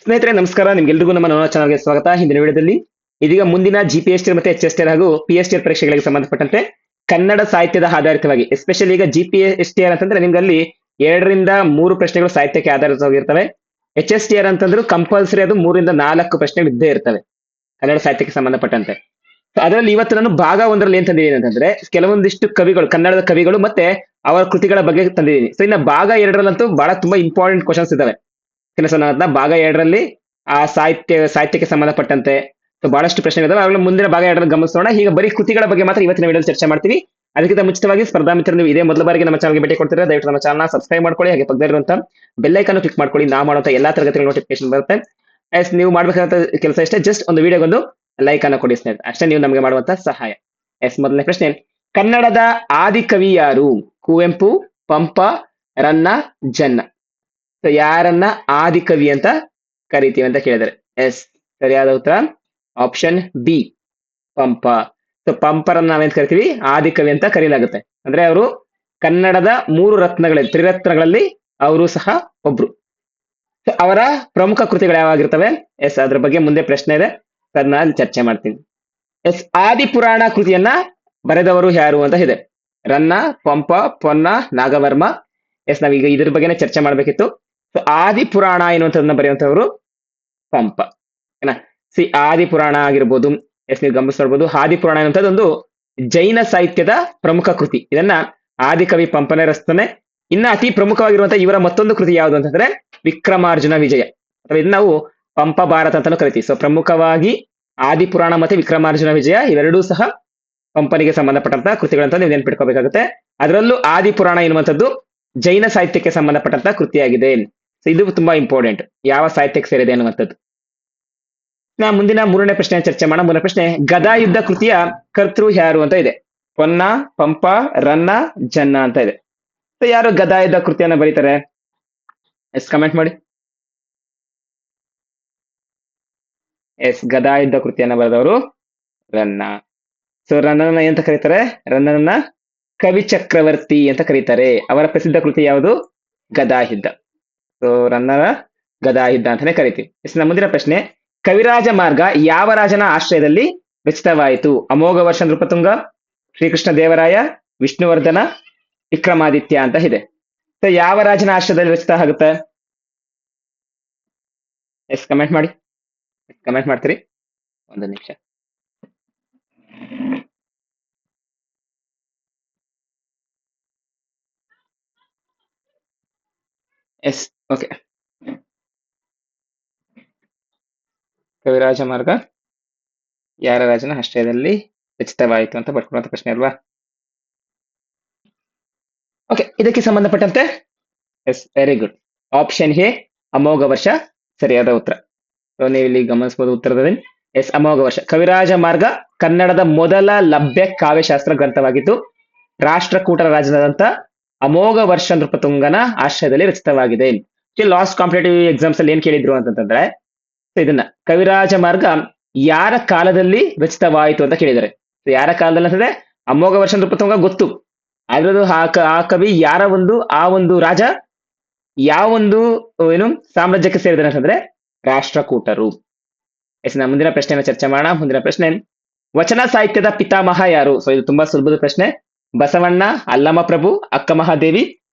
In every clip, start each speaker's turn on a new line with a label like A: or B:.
A: ಸ್ನೇಹಿತರೆ ನಮಸ್ಕಾರ. ನಿಮ್ಗೆಲ್ರಿಗೂ ನಮ್ಮ ನವನ ಚಾನಲ್ಗೆ ಸ್ವಾಗತ. ಹಿಂದಿನ ವಿಡಿಯೋದಲ್ಲಿ ಇದೀಗ ಮುಂದಿನ ಜಿಪಿಎಸ್ಟಿ ಮತ್ತೆ ಎಚ್ಎಸ್ಟಿ ಹಾಗೂ ಪಿಎಸ್ಟಿ ಪರೀಕ್ಷೆಗಳಿಗೆ ಸಂಬಂಧಪಟ್ಟಂತೆ ಕನ್ನಡ ಸಾಹಿತ್ಯದ ಆಧಾರಿತವಾಗಿ ಎಸ್ಪೆಷಲಿ ಈಗ ಜಿಪಿಎಸ್ಟಿ ಅಂತಂದ್ರೆ ನಿಮ್ಗೆ ಅಲ್ಲಿ 2ರಿಂದ 3 ಪ್ರಶ್ನೆಗಳು ಸಾಹಿತ್ಯಕ್ಕೆ ಆಧಾರಿತವಾಗಿರ್ತವೆ. ಎಚ್ಎಸ್ಟಿ ಅಂತಂದ್ರು ಕಂಪಲ್ಸರಿ ಅದು 3ರಿಂದ 4 ಪ್ರಶ್ನೆಗಳು ಇದ್ದೇ ಇರ್ತವೆ ಕನ್ನಡ ಸಾಹಿತ್ಯಕ್ಕೆ ಸಂಬಂಧಪಟ್ಟಂತೆ. ಅದರಲ್ಲಿ ಇವತ್ತು ನಾನು ಭಾಗ 1ರಲ್ಲಿ ಏನ್ ತಂದಿದ್ದೀನಿ ಅಂತಂದ್ರೆ ಕೆಲವೊಂದಿಷ್ಟು ಕವಿಗಳು, ಕನ್ನಡದ ಕವಿಗಳು ಮತ್ತೆ ಅವರ ಕೃತಿಗಳ ಬಗ್ಗೆ ತಂದಿದ್ದೀನಿ. ಸೊ ಇನ್ನ ಭಾಗ 2ರಲ್ಲಂತೂ ಬಹಳ ತುಂಬಾ ಇಂಪಾರ್ಟೆಂಟ್ ಕ್ವಶನ್ಸ್ ಇದಾವೆ. ಭಾಗ 2ರಲ್ಲಿ ಆ ಸಾಹಿತ್ಯಕ್ಕೆ ಸಂಬಂಧಪಟ್ಟಂತೆ ಸೊ ಬಹಳಷ್ಟು ಪ್ರಶ್ನೆಗಳಿದಾವೆ. ಅವುಗಳ ಮುಂದಿನ ಭಾಗ 2ರಲ್ಲಿ ಗಮನಿಸೋಣ. ಈಗ ಬರೀ ಕೃತಿಗಳ ಬಗ್ಗೆ ಮಾತ್ರ ಇವತ್ತಿನ ವಿಡಿಯೋದಲ್ಲಿ ಚರ್ಚೆ ಮಾಡ್ತೀವಿ. ಅದಕ್ಕಿಂತ ಮುಂಚಿತವಾಗಿ ಸ್ಪರ್ಧಾ ಮಿತ್ರರು ನೀವು ಇದೇ ಮೊದಲ ಬಾರಿಗೆ ನಮ್ಮ ಚಾನಲ್ಗೆ ಭೇಟಿ ಕೊಡ್ತೀರಾ, ದಯವಿಟ್ಟು ನಮ್ಮ ಚಾನಲ್ ಸಬ್ಸ್ಕ್ರೈಬ್ ಮಾಡ್ಕೊಳ್ಳಿ. ಹಾಗೆ ಪಕ್ಕದಲ್ಲಿರುವಂತಹ ಬೆಲ್ ಐಕಾನ್ ಕ್ಲಿಕ್ ಮಾಡ್ಕೊಳ್ಳಿ. ನಾವು ಮಾಡುವಂತ ಎಲ್ಲಾ ತರಗತಿಗಳ ನೋಟಿಫಿಕೇಶನ್ ಬರುತ್ತೆ. ನೀವು ಮಾಡ್ಬೇಕಾದ ಕೆಲಸ ಇಷ್ಟೇ, ಜಸ್ಟ್ ಒಂದು ವಿಡಿಯೋಗೊಂದು ಲೈಕ್ ಅನ್ನು ಕೊಡಿ ಸ್ನೇಹಿತರೆ, ಅಷ್ಟೇ ನೀವು ನಮಗೆ ಮಾಡುವಂತ ಸಹಾಯ. ಮೊದಲನೇ ಪ್ರಶ್ನೆ, ಕನ್ನಡದ ಆದಿ ಕವಿ ಯಾರು? ಕುವೆಂಪು, ಪಂಪ, ರನ್ನ, ಜನ್ನ. ಸೊ ಯಾರನ್ನ ಆದಿ ಕವಿ ಅಂತ ಕರಿತೀವಿ ಅಂತ ಕೇಳಿದರೆ ಸರಿಯಾದ ಉತ್ತರ ಆಪ್ಷನ್ ಬಿ, ಪಂಪ. ಸೊ ಪಂಪರನ್ನ ನಾವೇಂತ ಕರಿತೀವಿ? ಆದಿ ಕವಿ ಅಂತ ಕರೀಲಾಗುತ್ತೆ. ಅಂದ್ರೆ ಅವರು ಕನ್ನಡದ 3 ರತ್ನಗಳಲ್ಲಿ, ತ್ರಿರತ್ನಗಳಲ್ಲಿ ಅವರು ಸಹ ಒಬ್ರು. ಅವರ ಪ್ರಮುಖ ಕೃತಿಗಳು ಯಾವಾಗಿರ್ತವೆ? ಅದ್ರ ಬಗ್ಗೆ ಮುಂದೆ ಪ್ರಶ್ನೆ ಇದೆ, ಅದನ್ನ ಅಲ್ಲಿ ಚರ್ಚೆ ಮಾಡ್ತೀನಿ. ಆದಿ ಪುರಾಣ ಕೃತಿಯನ್ನ ಬರೆದವರು ಯಾರು ಅಂತ ಇದೆ. ರನ್ನ, ಪಂಪ, ಪೊನ್ನ, ನಾಗವರ್ಮ. ನಾವೀಗ ಇದ್ರ ಬಗ್ಗೆನೇ ಚರ್ಚೆ ಮಾಡ್ಬೇಕಿತ್ತು. ಸೊ ಆದಿ ಪುರಾಣ ಎನ್ನುವಂಥದ್ದನ್ನ ಬರೆಯುವಂತವರು ಪಂಪ. ಆದಿ ಪುರಾಣ ಆಗಿರ್ಬೋದು. ನೀವು ಗಮನಿಸ್ಕೊಳ್ಬಹುದು, ಆದಿ ಪುರಾಣ ಎನ್ನುವಂಥದ್ದು ಒಂದು ಜೈನ ಸಾಹಿತ್ಯದ ಪ್ರಮುಖ ಕೃತಿ. ಇದನ್ನ ಆದಿಕವಿ ಪಂಪನೇ ರಚಿಸ್ತಾನೆ. ಇನ್ನ ಅತಿ ಪ್ರಮುಖವಾಗಿರುವಂತಹ ಇವರ ಮತ್ತೊಂದು ಕೃತಿ ಯಾವುದು ಅಂತಂದ್ರೆ ವಿಕ್ರಮಾರ್ಜುನ ವಿಜಯ, ಅಥವಾ ಇದನ್ನ ನಾವು ಪಂಪ ಭಾರತ ಅಂತಾನೂ ಕರಿತೀವಿ. ಸೊ ಪ್ರಮುಖವಾಗಿ ಆದಿ ಪುರಾಣ ಮತ್ತೆ ವಿಕ್ರಮಾರ್ಜುನ ವಿಜಯ ಇವೆರಡೂ ಸಹ ಪಂಪನಿಗೆ ಸಂಬಂಧಪಟ್ಟಂತಹ ಕೃತಿಗಳಂತ ನೀವು ನೆನ್ಪಿಟ್ಕೋಬೇಕಾಗುತ್ತೆ. ಅದರಲ್ಲೂ ಆದಿ ಪುರಾಣ ಎನ್ನುವಂಥದ್ದು ಜೈನ ಸಾಹಿತ್ಯಕ್ಕೆ ಸಂಬಂಧಪಟ್ಟಂತಹ ಕೃತಿಯಾಗಿದೆ. ಸೊ ಇದು ತುಂಬಾ ಇಂಪಾರ್ಟೆಂಟ್, ಯಾವ ಸಾಹಿತ್ಯಕ್ಕೆ ಸೇರಿದೆ ಅನ್ನುವಂಥದ್ದು. ಮುಂದಿನ 3ನೇ ಪ್ರಶ್ನೆ ಚರ್ಚೆ ಮಾಡೋಣ. 3ನೇ ಪ್ರಶ್ನೆ, ಗದಾಯುದ್ಧ ಕೃತಿಯ ಕರ್ತೃ ಯಾರು ಅಂತ ಇದೆ. ಪೊನ್ನ, ಪಂಪ, ರನ್ನ, ಜನ್ನ ಅಂತ ಇದೆ. ಸೊ ಯಾರು ಗದಾಯುದ್ಧ ಕೃತಿಯನ್ನ ಬರೀತಾರೆ? ಕಮೆಂಟ್ ಮಾಡಿ. ಗದಾಯುದ್ಧ ಕೃತಿಯನ್ನ ಬರೆದವರು ರನ್ನ. ಸೊ ರನ್ನನ ಎಂತ ಕರೀತಾರೆ? ರನ್ನನ ಕವಿ ಚಕ್ರವರ್ತಿ ಅಂತ ಕರೀತಾರೆ. ಅವರ ಪ್ರಸಿದ್ಧ ಕೃತಿ ಯಾವುದು? ಗದಾಯುದ್ಧ. ಸೊ ರನ್ನರ ಗದಾಯುದ್ಧ ಅಂತಾನೆ ಕರಿತೀವಿ. ಮುಂದಿನ ಪ್ರಶ್ನೆ, ಕವಿರಾಜ ಮಾರ್ಗ ಯಾವ ರಾಜನ ಆಶ್ರಯದಲ್ಲಿ ರಚಿತವಾಯಿತು? ಅಮೋಘ ವರ್ಷ ನೃಪತುಂಗ, ಶ್ರೀಕೃಷ್ಣ ದೇವರಾಯ, ವಿಷ್ಣುವರ್ಧನ, ವಿಕ್ರಮಾದಿತ್ಯ ಅಂತ ಇದೆ. ಸೊ ಯಾವ ರಾಜನ ಆಶ್ರಯದಲ್ಲಿ ರಚಿತ ಆಗುತ್ತೆ? ಕಮೆಂಟ್ ಮಾಡಿ. ಕಮೆಂಟ್ ಮಾಡ್ತೀರಿ? ಒಂದು ನಿಮಿಷ. ಓಕೆ. ಕವಿರಾಜ ಮಾರ್ಗ ಯಾರ ರಾಜನ ಆಶ್ರಯದಲ್ಲಿ ರಚಿತವಾಯಿತು ಅಂತ ಬರ್ಕೊಳ್ಳುವಂತ ಪ್ರಶ್ನೆ ಅಲ್ವಾ? ಓಕೆ, ಇದಕ್ಕೆ ಸಂಬಂಧಪಟ್ಟಂತೆ ವೆರಿ ಗುಡ್, ಆಪ್ಷನ್ ಎ ಅಮೋಘ ವರ್ಷ ಸರಿಯಾದ ಉತ್ತರ. ಸೊ ನೀವು ಇಲ್ಲಿ ಗಮನಿಸಬಹುದು ಉತ್ತರದಲ್ಲಿ. ಅಮೋಘ ವರ್ಷ. ಕವಿರಾಜ ಮಾರ್ಗ ಕನ್ನಡದ ಮೊದಲ ಲಭ್ಯ ಕಾವ್ಯಶಾಸ್ತ್ರ ಗ್ರಂಥವಾಗಿದ್ದು ರಾಷ್ಟ್ರಕೂಟರ ರಾಜನಾದಂತ ಅಮೋಘ ವರ್ಷ ನೃಪತುಂಗನ ಆಶ್ರಯದಲ್ಲಿ ರಚಿತವಾಗಿದೆ. ಲಾಸ್ಟ್ ಕಾಂಪಿಟೇಟಿವ್ ಎಕ್ಸಾಮ್ಸ್ ಅಲ್ಲಿ ಏನ್ ಕೇಳಿದ್ರು ಅಂತಂದ್ರೆ ಇದನ್ನ, ಕವಿರಾಜ ಮಾರ್ಗ ಯಾರ ಕಾಲದಲ್ಲಿ ರಚಿತವಾಯಿತು ಅಂತ ಕೇಳಿದ್ದಾರೆ. ಯಾರ ಕಾಲದಲ್ಲಿ ಅಂತಂದ್ರೆ ಅಮೋಘ ವರ್ಷ ನೃಪತುಂಗ ಗೊತ್ತು, ಆದ್ರೂ ಆ ಕವಿ ಯಾರ ಆ ಒಂದು ರಾಜ ಯಾವ ಏನು ಸಾಮ್ರಾಜ್ಯಕ್ಕೆ ಸೇರಿದಾರೆ ಅಂತಂದ್ರೆ ರಾಷ್ಟ್ರಕೂಟರು. ಮುಂದಿನ ಪ್ರಶ್ನೆಯನ್ನು ಚರ್ಚೆ ಮಾಡೋಣ. ಮುಂದಿನ ಪ್ರಶ್ನೆ, ವಚನ ಸಾಹಿತ್ಯದ ಪಿತಾಮಹ ಯಾರು? ಸೊ ಇದು ತುಂಬಾ ಸುಲಭದ ಪ್ರಶ್ನೆ. ಬಸವಣ್ಣ, ಅಲ್ಲಮ ಪ್ರಭು, ಅಕ್ಕ ಮಹಾದೇವಿ,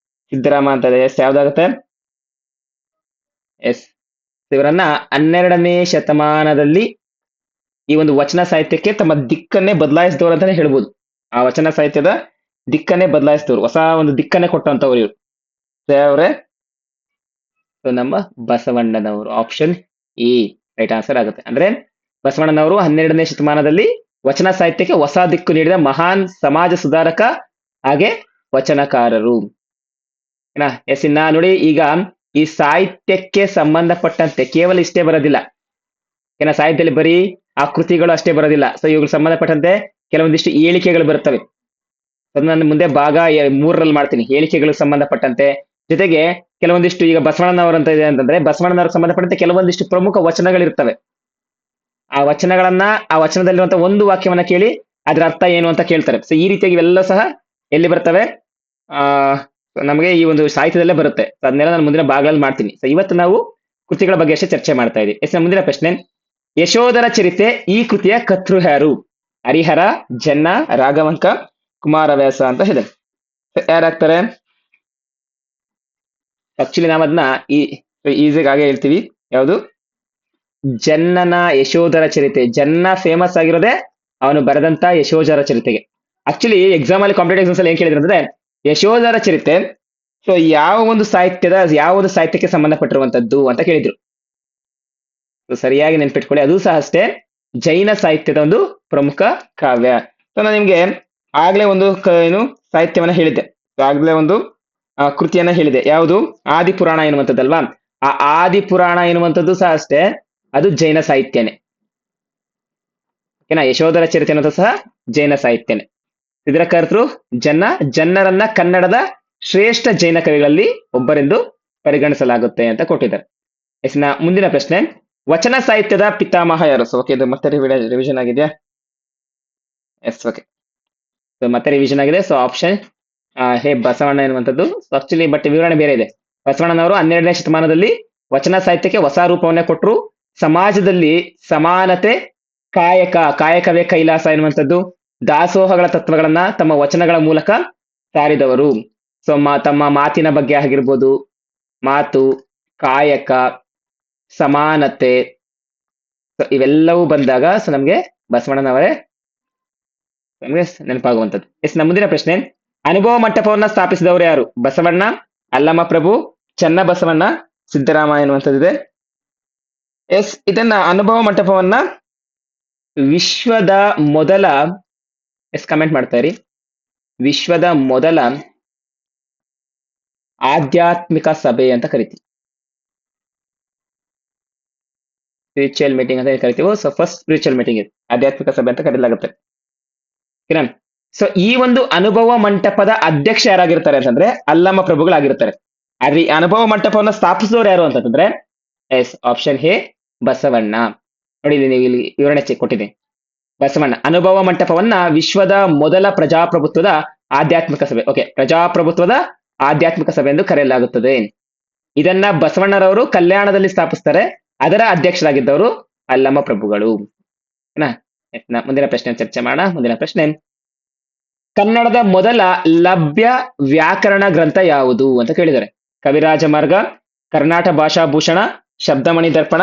A: ಸಿದ್ದರಾಮ ಅಂತ ಇದೆ. ಯಾವ್ದಾಗುತ್ತೆ? ಇವರನ್ನ 12ನೇ ಶತಮಾನದಲ್ಲಿ ಈ ಒಂದು ವಚನ ಸಾಹಿತ್ಯಕ್ಕೆ ತಮ್ಮ ದಿಕ್ಕನ್ನೇ ಬದಲಾಯಿಸಿದವರು ಅಂತಾನೆ ಹೇಳ್ಬೋದು. ಆ ವಚನ ಸಾಹಿತ್ಯದ ದಿಕ್ಕನ್ನೇ ಬದಲಾಯಿಸಿದವರು, ಹೊಸ ಒಂದು ದಿಕ್ಕನ್ನೇ ಕೊಟ್ಟಂತವ್ರು ಇವರು. ಅವರೇ ನಮ್ಮ ಬಸವಣ್ಣನವರು. ಆಪ್ಷನ್ ಎ ರೈಟ್ ಆನ್ಸರ್ ಆಗುತ್ತೆ. ಅಂದ್ರೆ ಬಸವಣ್ಣನವರು 12ನೇ ಶತಮಾನದಲ್ಲಿ ವಚನ ಸಾಹಿತ್ಯಕ್ಕೆ ಹೊಸ ದಿಕ್ಕು ನೀಡಿದ ಮಹಾನ್ ಸಮಾಜ ಸುಧಾರಕ ಹಾಗೆ ವಚನಕಾರರು. ಇನ್ನ ನೋಡಿ, ಈಗ ಈ ಸಾಹಿತ್ಯಕ್ಕೆ ಸಂಬಂಧಪಟ್ಟಂತೆ ಕೇವಲ ಇಷ್ಟೇ ಬರೋದಿಲ್ಲ. ಸಾಹಿತ್ಯದಲ್ಲಿ ಬರೀ ಆ ಕೃತಿಗಳು ಅಷ್ಟೇ ಬರೋದಿಲ್ಲ. ಸೊ ಇವುಗಳಿಗೆ ಸಂಬಂಧಪಟ್ಟಂತೆ ಕೆಲವೊಂದಿಷ್ಟು ಹೇಳಿಕೆಗಳು ಬರುತ್ತವೆ. ನಾನು ಮುಂದೆ ಭಾಗ 3ರಲ್ಲಿ ಮಾಡ್ತೀನಿ, ಹೇಳಿಕೆಗಳಿಗೆ ಸಂಬಂಧಪಟ್ಟಂತೆ. ಜೊತೆಗೆ ಕೆಲವೊಂದಿಷ್ಟು, ಈಗ ಬಸವಣ್ಣನವರು ಅಂತ ಇದೆ ಅಂತಂದ್ರೆ ಬಸವಣ್ಣನವ್ರಿಗೆ ಸಂಬಂಧಪಟ್ಟಂತೆ ಕೆಲವೊಂದಿಷ್ಟು ಪ್ರಮುಖ ವಚನಗಳಿರ್ತವೆ. ಆ ವಚನದಲ್ಲಿರುವಂತ ಒಂದು ವಾಕ್ಯವನ್ನ ಕೇಳಿ ಅದ್ರ ಅರ್ಥ ಏನು ಅಂತ ಕೇಳ್ತಾರೆ. ಸೊ ಈ ರೀತಿಯಾಗಿ ಇವೆಲ್ಲ ಸಹ ಎಲ್ಲಿ ಬರ್ತವೆ? ನಮಗೆ ಈ ಒಂದು ಸಾಹಿತ್ಯದಲ್ಲೇ ಬರುತ್ತೆ. ಅದನ್ನೆಲ್ಲ ನಾನು ಮುಂದಿನ ಭಾಗಗಳಲ್ಲಿ ಮಾಡ್ತೀನಿ. ಸೊ ಇವತ್ತು ನಾವು ಕೃತಿಗಳ ಬಗ್ಗೆ ಅಷ್ಟೇ ಚರ್ಚೆ ಮಾಡ್ತಾ ಇದ್ದೀವಿ. ಎಸ್ ಮುಂದಿನ ಪ್ರಶ್ನೆ, ಯಶೋಧರ ಚರಿತೆ ಈ ಕೃತಿಯ ಕರ್ತೃ ಯಾರು? ಹರಿಹರ, ಜನ್ನ, ರಾಘವಂಕ, ಕುಮಾರವ್ಯಾಸ ಅಂತ ಇದೆ. ಯಾರಾಗ್ತಾರೆ? ಆಕ್ಚುಲಿ ನಾವ್ ಅದನ್ನ ಈಸಿಯಾಗಿ ಹಾಗೆ ಹೇಳ್ತೀವಿ. ಯಾವುದು? ಜನ್ನನ ಯಶೋಧರ ಚರಿತೆ. ಜನ್ನ ಫೇಮಸ್ ಆಗಿರೋದೇ ಅವನು ಬರೆದಂತ ಯಶೋಧರ ಚರಿತೆಗೆ. ಆಕ್ಚುಲಿ ಎಕ್ಸಾಮ್ ಅಲ್ಲಿ ಕಾಂಪಿಟೇಟಿವ್ ಎಕ್ಸಾಮ್ಸ್ ಅಲ್ಲಿ ಏನ್ ಕೇಳಿದ್ರು ಅಂದ್ರೆ ಯಶೋಧರ ಚರಿತೆ ಸೊ ಯಾವ ಒಂದು ಸಾಹಿತ್ಯಕ್ಕೆ ಸಂಬಂಧಪಟ್ಟಿರುವಂತದ್ದು ಅಂತ ಕೇಳಿದ್ರು. ಸರಿಯಾಗಿ ನೆನ್ಪಿಟ್ಕೊಳ್ಳಿ. ಅದು ಸಹ ಅಷ್ಟೇ ಜೈನ ಸಾಹಿತ್ಯದ ಒಂದು ಪ್ರಮುಖ ಕಾವ್ಯ. ಸೊ ನಾನು ನಿಮ್ಗೆ ಆಗ್ಲೇ ಒಂದು ಸಾಹಿತ್ಯವನ್ನ ಹೇಳಿದ್ದೆ. ಆಗ್ಲೇ ಒಂದು ಕೃತಿಯನ್ನ ಹೇಳಿದೆ. ಯಾವುದು? ಆದಿಪುರಾಣ ಎನ್ನುವಂಥದ್ದಲ್ವಾ? ಆ ಆದಿಪುರಾಣ ಎನ್ನುವಂಥದ್ದು ಸಹ ಅಷ್ಟೇ ಅದು ಜೈನ ಸಾಹಿತ್ಯನೇ. ಓಕೆನಾ? ಯಶೋಧರ ಚರಿತೆ ಅನ್ನೋದು ಸಹ ಜೈನ ಸಾಹಿತ್ಯನೇ. ಇದರ ಕರ್ತೃ ಜನ್ನರನ್ನ ಕನ್ನಡದ ಶ್ರೇಷ್ಠ ಜೈನ ಕವಿಗಳಲ್ಲಿ ಒಬ್ಬರೆಂದು ಪರಿಗಣಿಸಲಾಗುತ್ತೆ ಅಂತ ಕೊಟ್ಟಿದ್ದಾರೆ. ಎಸ್ನ ಮುಂದಿನ ಪ್ರಶ್ನೆ, ವಚನ ಸಾಹಿತ್ಯದ ಪಿತಾಮಹ ಯಾರು? ಸೊ ಓಕೆ, ಇದು ಮತ್ತೆ ರಿವಿಷನ್ ಆಗಿದೆಯಾ? ಎಸ್ ಓಕೆ, ಮತ್ತೆ ರಿವಿಷನ್ ಆಗಿದೆ. ಸೊ ಆಪ್ಷನ್ ಹೇ ಬಸವಣ್ಣ ಎನ್ನುವಂಥದ್ದು. ಆಕ್ಚುಲಿ ಬಟ್ ವಿವರಣೆ ಬೇರೆ ಇದೆ. ಬಸವಣ್ಣನವರು 12ನೇ ಶತಮಾನದಲ್ಲಿ ವಚನ ಸಾಹಿತ್ಯಕ್ಕೆ ಹೊಸ ರೂಪವನ್ನೇ ಕೊಟ್ಟರು. ಸಮಾಜದಲ್ಲಿ ಸಮಾನತೆ, ಕಾಯಕವೇ ಕೈಲಾಸ ಎನ್ನುವಂಥದ್ದು, ದಾಸೋಹಗಳ ತತ್ವಗಳನ್ನ ತಮ್ಮ ವಚನಗಳ ಮೂಲಕ ಸಾರಿದವರು. ಸೊ ತಮ್ಮ ಮಾತಿನ ಬಗ್ಗೆ ಆಗಿರ್ಬೋದು, ಮಾತು, ಕಾಯಕ, ಸಮಾನತೆ, ಇವೆಲ್ಲವೂ ಬಂದಾಗ ಸೊ ನಮ್ಗೆ ಬಸವಣ್ಣನವರೇ ನಮ್ಗೆ ನೆನಪಾಗುವಂಥದ್ದು. ಎಸ್ ನಮ್ಮ ಮುಂದಿನ ಪ್ರಶ್ನೆ, ಅನುಭವ ಮಂಟಪವನ್ನ ಸ್ಥಾಪಿಸಿದವರು ಯಾರು? ಬಸವಣ್ಣ, ಅಲ್ಲಮ ಪ್ರಭು, ಚನ್ನ ಬಸವಣ್ಣ, ಸಿದ್ದರಾಮ ಎನ್ನುವಂಥದ್ದಿದೆ. ಎಸ್ ಇದನ್ನ ಅನುಭವ ಮಂಟಪವನ್ನ ವಿಶ್ವದ ಮೊದಲ ಕಮೆಂಟ್ ಮಾಡ್ತಾ ಇರಿ, ವಿಶ್ವದ ಮೊದಲ ಆಧ್ಯಾತ್ಮಿಕ ಸಭೆ ಅಂತ ಕರಿತೀವಿ. ಸ್ಪಿರಿಚುವಲ್ ಮೀಟಿಂಗ್ ಅಂತ ಕರಿತೀವಿ. ಸೊ ಫಸ್ಟ್ ಸ್ಪಿರಿಚುವಲ್ ಮೀಟಿಂಗ್ ಇದೆ, ಆಧ್ಯಾತ್ಮಿಕ ಸಭೆ ಅಂತ ಕರೀಲಾಗುತ್ತೆ. ಸೊ ಈ ಒಂದು ಅನುಭವ ಮಂಟಪದ ಅಧ್ಯಕ್ಷ ಯಾರಾಗಿರ್ತಾರೆ ಅಂತಂದ್ರೆ ಅಲ್ಲಮ ಪ್ರಭುಗಳಾಗಿರ್ತಾರೆ. ಆದ್ರೆ ಈ ಅನುಭವ ಮಂಟಪವನ್ನು ಸ್ಥಾಪಿಸಿದವರು ಯಾರು ಅಂತಂದ್ರೆ ಎಸ್ ಆಪ್ಷನ್ ಎ ಬಸವಣ್ಣ. ನೋಡಿ ನೀವು ಇಲ್ಲಿ ವಿವರಣೆ ಕೊಟ್ಟಿದ್ದೀನಿ. ಬಸವಣ್ಣ ಅನುಭವ ಮಂಟಪವನ್ನ ವಿಶ್ವದ ಮೊದಲ ಪ್ರಜಾಪ್ರಭುತ್ವದ ಆಧ್ಯಾತ್ಮಿಕ ಸಭೆ, ಓಕೆ, ಪ್ರಜಾಪ್ರಭುತ್ವದ ಆಧ್ಯಾತ್ಮಿಕ ಸಭೆ ಎಂದು ಕರೆಯಲಾಗುತ್ತದೆ. ಇದನ್ನ ಬಸವಣ್ಣರವರು ಕಲ್ಯಾಣದಲ್ಲಿ ಸ್ಥಾಪಿಸ್ತಾರೆ. ಅದರ ಅಧ್ಯಕ್ಷರಾಗಿದ್ದವರು ಅಲ್ಲಮ ಪ್ರಭುಗಳು. ಮುಂದಿನ ಪ್ರಶ್ನೆ ಚರ್ಚೆ ಮಾಡೋಣ. ಮುಂದಿನ ಪ್ರಶ್ನೆ, ಕನ್ನಡದ ಮೊದಲ ಲಭ್ಯ ವ್ಯಾಕರಣ ಗ್ರಂಥ ಯಾವುದು ಅಂತ ಕೇಳಿದ್ದಾರೆ. ಕವಿರಾಜ ಮಾರ್ಗ, ಕರ್ನಾಟ ಭಾಷಾಭೂಷಣ, ಶಬ್ದಮಣಿ ದರ್ಪಣ,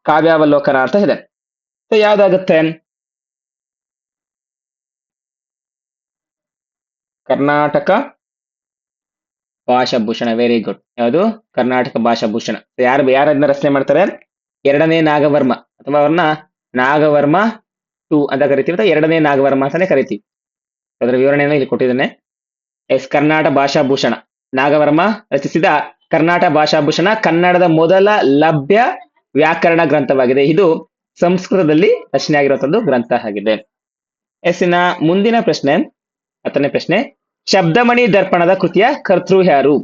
A: ಕಾವ್ಯಾವಲೋಕನ ಅಂತ ಇದೆ. ಸೊ ಯಾವ್ದಾಗುತ್ತೆ? ಕರ್ನಾಟಕ ಭಾಷಾಭೂಷಣ. Very good. ಯಾವುದು? ಕರ್ನಾಟಕ ಭಾಷಾಭೂಷಣ. ಯಾರನ್ನ ರಚನೆ ಮಾಡ್ತಾರೆ? ಎರಡನೇ ನಾಗವರ್ಮ, ಅಥವಾ ಅವ್ರನ್ನ ನಾಗವರ್ಮ 2 ಅಂತ ಕರಿತೀವಿ, ಅಥವಾ ಎರಡನೇ ನಾಗವರ್ಮ ಅಂತಾನೆ ಕರಿತೀವಿ. ಅದರ ವಿವರಣೆಯನ್ನು ಇಲ್ಲಿ ಕೊಟ್ಟಿದ್ದೇನೆ. ಎಸ್ ಕರ್ನಾಟಕ ಭಾಷಾಭೂಷಣ, ನಾಗವರ್ಮ ರಚಿಸಿದ ಕರ್ನಾಟಕ ಭಾಷಾಭೂಷಣ ಕನ್ನಡದ ಮೊದಲ ಲಭ್ಯ ವ್ಯಾಕರಣ ಗ್ರಂಥವಾಗಿದೆ. ಇದು ಸಂಸ್ಕೃತದಲ್ಲಿ ರಚನೆ ಆಗಿರುವಂತದ್ದು ಗ್ರಂಥ ಆಗಿದೆ. ಎಸ್ಸಿನ ಮುಂದಿನ ಪ್ರಶ್ನೆ, 10ನೇ ಪ್ರಶ್ನೆ, ಶಬ್ದಮಣಿ ದರ್ಪಣದ ಕೃತಿಯ ಕರ್ತೃ ಯಾರು?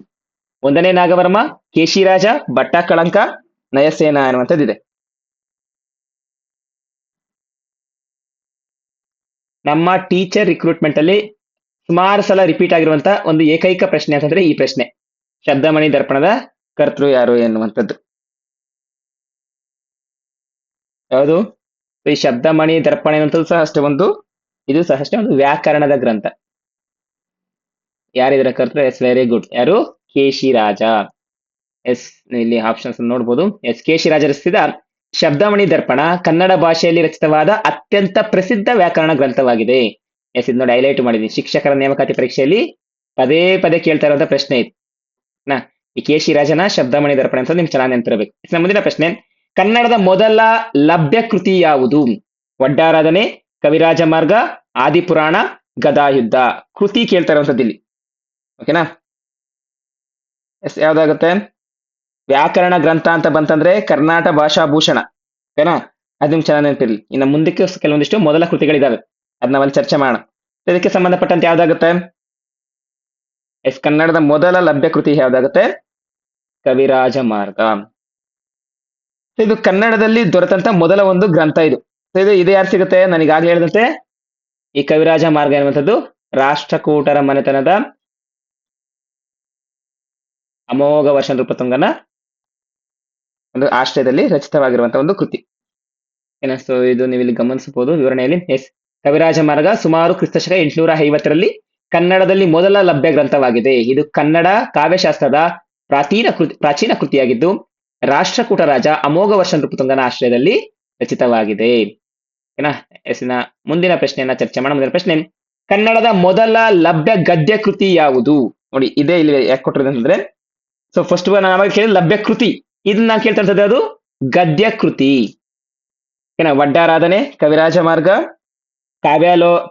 A: 1ನೇ ನಾಗವರ್ಮ, ಕೇಶಿರಾಜ, ಭಟ್ಟ ಕಳಂಕ, ನಯಸೇನ ಅನ್ನುವಂಥದ್ದಿದೆ. ನಮ್ಮ ಟೀಚರ್ ರಿಕ್ರೂಟ್ಮೆಂಟ್ ಅಲ್ಲಿ ಸುಮಾರು ಸಲ ರಿಪೀಟ್ ಆಗಿರುವಂತ ಒಂದು ಏಕೈಕ ಪ್ರಶ್ನೆ ಅಂತಂದ್ರೆ ಈ ಪ್ರಶ್ನೆ, ಶಬ್ದಮಣಿ ದರ್ಪಣದ ಕರ್ತೃ ಯಾರು ಎನ್ನುವಂಥದ್ದು. ಯಾವುದು? ಈ ಶಬ್ದಮಣಿ ದರ್ಪಣ ಎನ್ನುವಂಥದ್ದು ಸಹ ಅಷ್ಟೇ ಇದು ಸಹ ಅಷ್ಟೇ ಒಂದು ವ್ಯಾಕರಣದ ಗ್ರಂಥ. ಯಾರಿದರ ಕರ್ತೃ? S very good. ಯಾರು? ಕೇಶಿರಾಜ. ಎಸ್ ಇಲ್ಲಿ ಆಪ್ಷನ್ಸ್ ನೋಡ್ಬೋದು. ಎಸ್ ಕೇಶಿರಾಜ ರಚಿಸಿದ ಶಬ್ದಮಣಿ ದರ್ಪಣ ಕನ್ನಡ ಭಾಷೆಯಲ್ಲಿ ರಚಿತವಾದ ಅತ್ಯಂತ ಪ್ರಸಿದ್ಧ ವ್ಯಾಕರಣ ಗ್ರಂಥವಾಗಿದೆ. ಎಸ್ ಇದು ನೋಡಿ ಹೈಲೈಟ್ ಮಾಡಿದೀನಿ. ಶಿಕ್ಷಕರ ನೇಮಕಾತಿ ಪರೀಕ್ಷೆಯಲ್ಲಿ ಪದೇ ಪದೇ ಕೇಳ್ತಾ ಇರುವಂತ ಪ್ರಶ್ನೆ ಇದು. ಈ ಕೇಶಿರಾಜನ ಶಬ್ದಮಣಿ ದರ್ಪಣ ಅಂತ ನಿಮ್ಗೆ ಚೆನ್ನಾಗಿ ನೆನಪಿರಬೇಕು. ಮುಂದಿನ ಪ್ರಶ್ನೆ, ಕನ್ನಡದ ಮೊದಲ ಲಭ್ಯ ಕೃತಿ ಯಾವುದು? ಒಡ್ಡಾರಾಧನೆ, ಕವಿರಾಜ ಮಾರ್ಗ, ಆದಿಪುರಾಣ, ಗದಾಯುದ್ಧ. ಕೃತಿ ಕೇಳ್ತಾ ಇರುವಂತದ್ದು ಇಲ್ಲಿ. ಓಕೆನಾ? ಎಸ್ ಯಾವ್ದಾಗುತ್ತೆ? ವ್ಯಾಕರಣ ಗ್ರಂಥ ಅಂತ ಬಂತಂದ್ರೆ ಕರ್ನಾಟ ಭಾಷಾಭೂಷಣ. ಓಕೆನಾ? ಅದು ನಿಮ್ಗೆ ಚೆನ್ನಾಗಿ ನೆನಪಿರ್ಲಿ. ಇನ್ನು ಮುಂದಕ್ಕೆ ಕೆಲವೊಂದಿಷ್ಟು ಮೊದಲ ಕೃತಿಗಳಿದಾವೆ, ಅದನ್ನ ಒಂದು ಚರ್ಚೆ ಮಾಡೋಣ. ಇದಕ್ಕೆ ಸಂಬಂಧಪಟ್ಟಂತೆ ಯಾವ್ದಾಗುತ್ತೆ? ಎಸ್ ಕನ್ನಡದ ಮೊದಲ ಲಭ್ಯ ಕೃತಿ ಯಾವ್ದಾಗುತ್ತೆ? ಕವಿರಾಜ ಮಾರ್ಗ. ಇದು ಕನ್ನಡದಲ್ಲಿ ದೊರೆತಂತ ಮೊದಲ ಒಂದು ಗ್ರಂಥ ಇದು. ಇದು ಯಾರು ಸಿಗುತ್ತೆ? ನನಗಾಗ್ಲೇ ಹೇಳಿದಂತೆ ಈ ಕವಿರಾಜ ಮಾರ್ಗ ಎನ್ನುವಂಥದ್ದು ರಾಷ್ಟ್ರಕೂಟರ ಮನೆತನದ ಅಮೋಘ ವರ್ಷ ನೃಪತುಂಗನ ಒಂದು ಆಶ್ರಯದಲ್ಲಿ ರಚಿತವಾಗಿರುವಂತಹ ಒಂದು ಕೃತಿ. ಏನ ಸೊ ಇದು ನೀವು ಇಲ್ಲಿ ಗಮನಿಸಬಹುದು ವಿವರಣೆಯಲ್ಲಿ. ಎಸ್, ಕವಿರಾಜ ಮಾರ್ಗ ಸುಮಾರು ಕ್ರಿಸ್ತಶಕ 850ರಲ್ಲಿ ಕನ್ನಡದಲ್ಲಿ ಮೊದಲ ಲಭ್ಯ ಗ್ರಂಥವಾಗಿದೆ. ಇದು ಕನ್ನಡ ಕಾವ್ಯಶಾಸ್ತ್ರದ ಪ್ರಾಚೀನ ಕೃತಿಯಾಗಿದ್ದು ರಾಷ್ಟ್ರಕೂಟ ರಾಜ ಅಮೋಘ ವರ್ಷ ನೃಪತುಂಗನ ಆಶ್ರಯದಲ್ಲಿ ರಚಿತವಾಗಿದೆ. ಓಕೆನಾ. ಎಸ್ನ ಮುಂದಿನ ಪ್ರಶ್ನೆಯನ್ನ ಚರ್ಚೆ ಮಾಡೋಣ. ಮುಂದಿನ ಪ್ರಶ್ನೆ, ಕನ್ನಡದ ಮೊದಲ ಲಭ್ಯ ಗದ್ಯ ಕೃತಿ ಯಾವುದು? ನೋಡಿ, ಇದೇ ಇಲ್ಲಿ ಯಾಕೆ ಕೊಟ್ಟಿರೋದು ಅಂತಂದ್ರೆ, ಸೊ ಫಸ್ಟ್ ನಾನು ಅವಾಗ ಕೇಳಿದ ಲಭ್ಯ ಕೃತಿ, ಇದನ್ನ ನಾನು ಕೇಳ್ತಾ ಇರ್ತದೆ ಅದು ಗದ್ಯ ಕೃತಿ. ಓಕೆನಾ. ವಡ್ಡಾರಾಧನೆ, ಕವಿರಾಜ ಮಾರ್ಗ,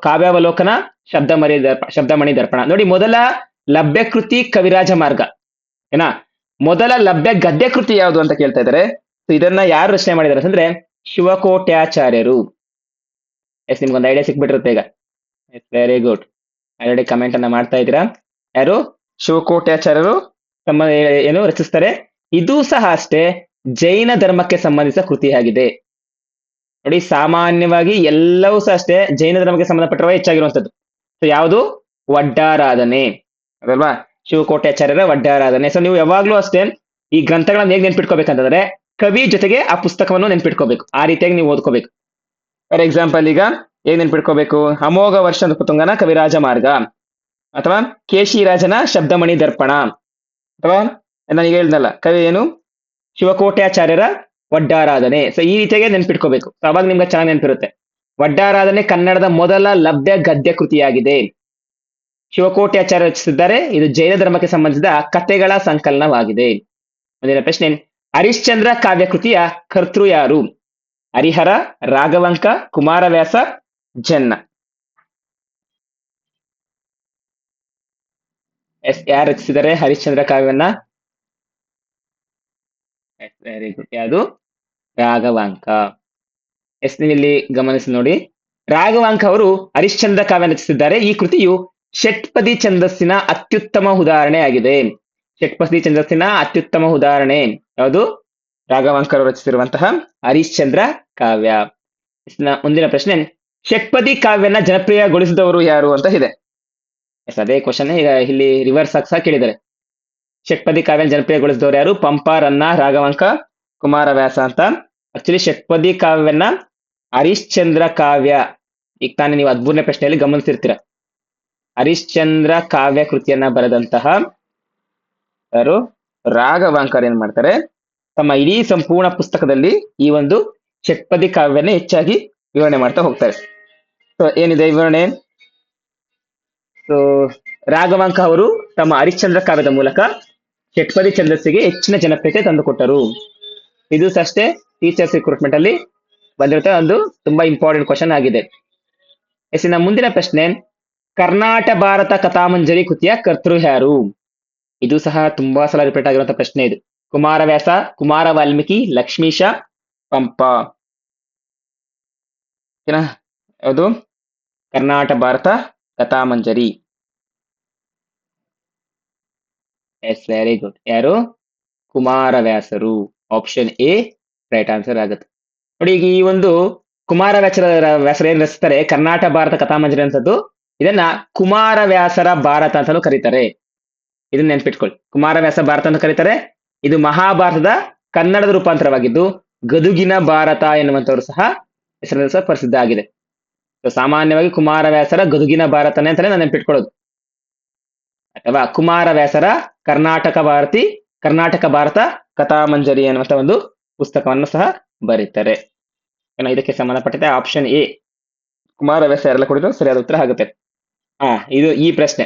A: ಕಾವ್ಯಾವಲೋಕನ, ಶಬ್ದಮಣಿ ದರ್ಪಣ. ನೋಡಿ, ಮೊದಲ ಲಭ್ಯ ಕೃತಿ ಕವಿರಾಜ ಮಾರ್ಗ. ಏನ ಮೊದಲ ಲಭ್ಯ ಗದ್ಯ ಕೃತಿ ಯಾವುದು ಅಂತ ಕೇಳ್ತಾ ಇದ್ದಾರೆ. ಇದನ್ನ ಯಾರು ರಚನೆ ಮಾಡಿದ್ದಾರೆ ಅಂತಂದ್ರೆ ಶಿವಕೋಟ್ಯಾಚಾರ್ಯರು. ಎಸ್, ನಿಮ್ಗೊಂದು ಐಡಿಯಾ ಸಿಕ್ಬಿಟ್ಟಿರುತ್ತೆ ಈಗ. Yes, very good. Already comment ಅನ್ನ ಮಾಡ್ತಾ ಇದ್ದೀರಾ. ಯಾರು? ಶಿವಕೋಟ್ಯಾಚಾರ್ಯರು ತಮ್ಮ ಏನು ರಚಿಸ್ತಾರೆ. ಇದು ಸಹ ಅಷ್ಟೇ ಜೈನ ಧರ್ಮಕ್ಕೆ ಸಂಬಂಧಿಸಿದ ಕೃತಿಯಾಗಿದೆ. ನೋಡಿ, ಸಾಮಾನ್ಯವಾಗಿ ಎಲ್ಲವೂ ಸಹ ಅಷ್ಟೇ ಜೈನ ಧರ್ಮಕ್ಕೆ ಸಂಬಂಧಪಟ್ಟಿರುವ ಹೆಚ್ಚಾಗಿರುವಂತದ್ದು. ಸೊ ಯಾವುದು? ವಡ್ಡಾರಾಧನೆ ಅದಲ್ವಾ, ಶಿವಕೋಟ್ಯಾಚಾರ್ಯರ ವಡ್ಡಾರಾಧನೆ. ಸೊ ನೀವು ಯಾವಾಗ್ಲೂ ಅಷ್ಟೇ ಈ ಗ್ರಂಥಗಳನ್ನ ಹೇಗೆ ನೆನ್ಪಿಟ್ಕೋಬೇಕಂತಂದ್ರೆ ಕವಿ ಜೊತೆಗೆ ಆ ಪುಸ್ತಕವನ್ನು ನೆನ್ಪಿಟ್ಕೋಬೇಕು. ಆ ರೀತಿಯಾಗಿ ನೀವು ಓದ್ಕೋಬೇಕು. ಫಾರ್ ಎಕ್ಸಾಂಪಲ್, ಈಗ ಹೇಗ್ ನೆನ್ಪಿಟ್ಕೋಬೇಕು? ಅಮೋಘ ವರ್ಷ ನೃಪತುಂಗನ ಕವಿರಾಜ ಮಾರ್ಗ, ಅಥವಾ ಕೇಶಿರಾಜನ ಶಬ್ದಮಣಿ ದರ್ಪಣ, ಅಥವಾ ನನಗೆ ಹೇಳ್ದಲ್ಲ ಕವಿ ಏನು ಶಿವಕೋಟ್ಯಾಚಾರ್ಯರ ವಡ್ಡಾರಾಧನೆ. ಸೊ ಈ ರೀತಿಯಾಗಿ ನೆನ್ಪಿಟ್ಕೋಬೇಕು. ಸೊ ಅವಾಗ ನಿಮ್ಗೆ ಚೆನ್ನಾಗಿ ನೆನಪಿರುತ್ತೆ. ವಡ್ಡಾರಾಧನೆ ಕನ್ನಡದ ಮೊದಲ ಲಭ್ಯ ಗದ್ಯ ಕೃತಿಯಾಗಿದೆ. ಶಿವಕೋಟ್ಯಾಚಾರ್ಯ ರಚಿಸಿದ್ದಾರೆ. ಇದು ಜೈನ ಧರ್ಮಕ್ಕೆ ಸಂಬಂಧಿಸಿದ ಕಥೆಗಳ ಸಂಕಲನವಾಗಿದೆ. ಮುಂದಿನ ಪ್ರಶ್ನೆ, ಹರಿಶ್ಚಂದ್ರ ಕಾವ್ಯಕೃತಿಯ ಕರ್ತೃ ಯಾರು? ಹರಿಹರ, ರಾಘವಂಕ, ಕುಮಾರವ್ಯಾಸ, ಜನ್ನ. ಎಸ್, ಯಾರು ರಚಿಸಿದ್ದಾರೆ ಹರಿಶ್ಚಂದ್ರ ಕಾವ್ಯವನ್ನ? Very good. ಯಾವುದು? ರಾಘವಾಂಕ. ಎಸ್, ನೀವು ಇಲ್ಲಿ ಗಮನಿಸಿ ನೋಡಿ, ರಾಘವಾಂಕ ಅವರು ಹರಿಶ್ಚಂದ್ರ ಕಾವ್ಯ ರಚಿಸಿದ್ದಾರೆ. ಈ ಕೃತಿಯು ಷಟ್ಪದಿ ಛಂದಸ್ಸಿನ ಅತ್ಯುತ್ತಮ ಉದಾಹರಣೆ ಆಗಿದೆ. ಷಟ್ಪದಿ ಛಂದಸ್ಸಿನ ಅತ್ಯುತ್ತಮ ಉದಾಹರಣೆ ಯಾವುದು? ರಾಘವಾಂಕರು ರಚಿಸಿರುವಂತಹ ಹರಿಶ್ಚಂದ್ರ ಕಾವ್ಯ. ಮುಂದಿನ ಪ್ರಶ್ನೆ, ಷಟ್ಪದಿ ಕಾವ್ಯನ ಜನಪ್ರಿಯಗೊಳಿಸಿದವರು ಯಾರು ಅಂತ ಇದೆ. ಎಸ್, ಅದೇ ಕ್ವಶನ್ ಈಗ ಇಲ್ಲಿ ರಿವರ್ಸ್ ಆಗಿ ಸಹ ಕೇಳಿದ್ದಾರೆ. ಷಟ್ಪದಿ ಕಾವ್ಯನ ಜನಪ್ರಿಯಗೊಳಿಸಿದವರು ಯಾರು? ಪಂಪ, ರನ್ನ, ರಾಘವಾಂಕ, ಕುಮಾರವ್ಯಾಸ ಅಂತ. ಆಕ್ಚುಲಿ ಷಟ್ಪದಿ ಕಾವ್ಯನ ಹರಿಶ್ಚಂದ್ರ ಕಾವ್ಯ, ಈಗ ತಾನೇ ನೀವು 13ನೇ ಪ್ರಶ್ನೆಯಲ್ಲಿ ಗಮನಿಸಿರ್ತೀರ. ಹರಿಶ್ಚಂದ್ರ ಕಾವ್ಯ ಕೃತಿಯನ್ನ ಬರೆದಂತಹ ಯಾರು? ರಾಘವಾಂಕರ್ ಏನ್ ಮಾಡ್ತಾರೆ, ತಮ್ಮ ಇಡೀ ಸಂಪೂರ್ಣ ಪುಸ್ತಕದಲ್ಲಿ ಈ ಒಂದು ಷಟ್ಪದಿ ಕಾವ್ಯನೇ ಹೆಚ್ಚಾಗಿ ವಿವರಣೆ ಮಾಡ್ತಾ ಹೋಗ್ತಾರೆ. ಸೊ ಏನಿದೆ ವಿವರಣೆ? ಸೊ ರಾಘವಾಂಕ ಅವರು ತಮ್ಮ ಹರಿಶ್ಚಂದ್ರ ಕಾವ್ಯದ ಮೂಲಕ ಷಟ್ಪದಿ ಛಂದಸ್ಸಿಗೆ ಹೆಚ್ಚಿನ ಜನಪ್ರಿಯತೆ ತಂದುಕೊಟ್ಟರು. ಇದು ಅಷ್ಟೇ ಟೀಚರ್ಸ್ ರಿಕ್ರೂಟ್ಮೆಂಟ್ ಅಲ್ಲಿ ಬಂದಿರುತ್ತೆ ಒಂದು ತುಂಬಾ ಇಂಪಾರ್ಟೆಂಟ್ ಕ್ವಶನ್ ಆಗಿದೆ. ಎಸ್ಸಿನ ಮುಂದಿನ ಪ್ರಶ್ನೆ, ಕರ್ನಾಟ ಭಾರತ ಕಥಾಮಂಜರಿ ಕೃತಿಯ ಕರ್ತೃ ಯಾರು? ಇದು ಸಹ ತುಂಬಾ ಸಲ ರಿಪೀಟ್ ಆಗಿರುವಂತಹ ಪ್ರಶ್ನೆ ಇದು. ಕುಮಾರವ್ಯಾಸ, ಕುಮಾರ ವಾಲ್ಮೀಕಿ, ಲಕ್ಷ್ಮೀಶ, ಪಂಪ. ಯಾವುದು? Karnata Bharata Kathamanjari. Yes, very good. ಯಾರು? ಕುಮಾರವ್ಯಾಸರು. ಆಪ್ಷನ್ ಎ ರೈಟ್ ಆನ್ಸರ್ ಆಗುತ್ತೆ. ನೋಡಿ, ಈಗ ಈ ಒಂದು ವ್ಯಾಸರ ಏನ್ ರಚಿಸ್ತಾರೆ ಕರ್ನಾಟ ಭಾರತ ಕಥಾಮಂಜರಿ ಅಂತದ್ದು, ಇದನ್ನ ಕುಮಾರವ್ಯಾಸರ ಭಾರತ ಅಂತಾನು ಕರೀತಾರೆ. ಇದನ್ನ ನೆನ್ಪಿಟ್ಕೊಳ್ಳಿ, ಕುಮಾರವ್ಯಾಸ ಭಾರತ ಅಂತ ಕರೀತಾರೆ. ಇದು ಮಹಾಭಾರತದ ಕನ್ನಡದ ರೂಪಾಂತರವಾಗಿದ್ದು ಗದುಗಿನ ಭಾರತ ಎನ್ನುವಂತವರು ಸಹ ಹೆಸರಲ್ಲಿ ಸಹ ಪ್ರಸಿದ್ಧ ಆಗಿದೆ. ಸಾಮಾನ್ಯವಾಗಿ ಕುಮಾರವ್ಯಾಸರ ಗದುಗಿನ ಭಾರತನೇ ಅಂತಾನೆ ನಾನು ನೆನ್ಪಿಟ್ಕೊಳ್ಳೋದು, ಅಥವಾ ಕುಮಾರವ್ಯಾಸರ ಕರ್ನಾಟಕ ಭಾರತ ಕಥಾಮಂಜರಿ ಅನ್ನುವಂತ ಒಂದು ಪುಸ್ತಕವನ್ನು ಸಹ ಬರೀತಾರೆ. ಇದಕ್ಕೆ ಸಂಬಂಧಪಟ್ಟಂತೆ ಆಪ್ಷನ್ ಎ ಕುಮಾರವ್ಯಾಸ ಯಾರೆಲ್ಲ ಕೊಡಿದ್ರು ಸರಿಯಾದ ಉತ್ತರ ಆಗುತ್ತೆ. ಇದು ಈ ಪ್ರಶ್ನೆ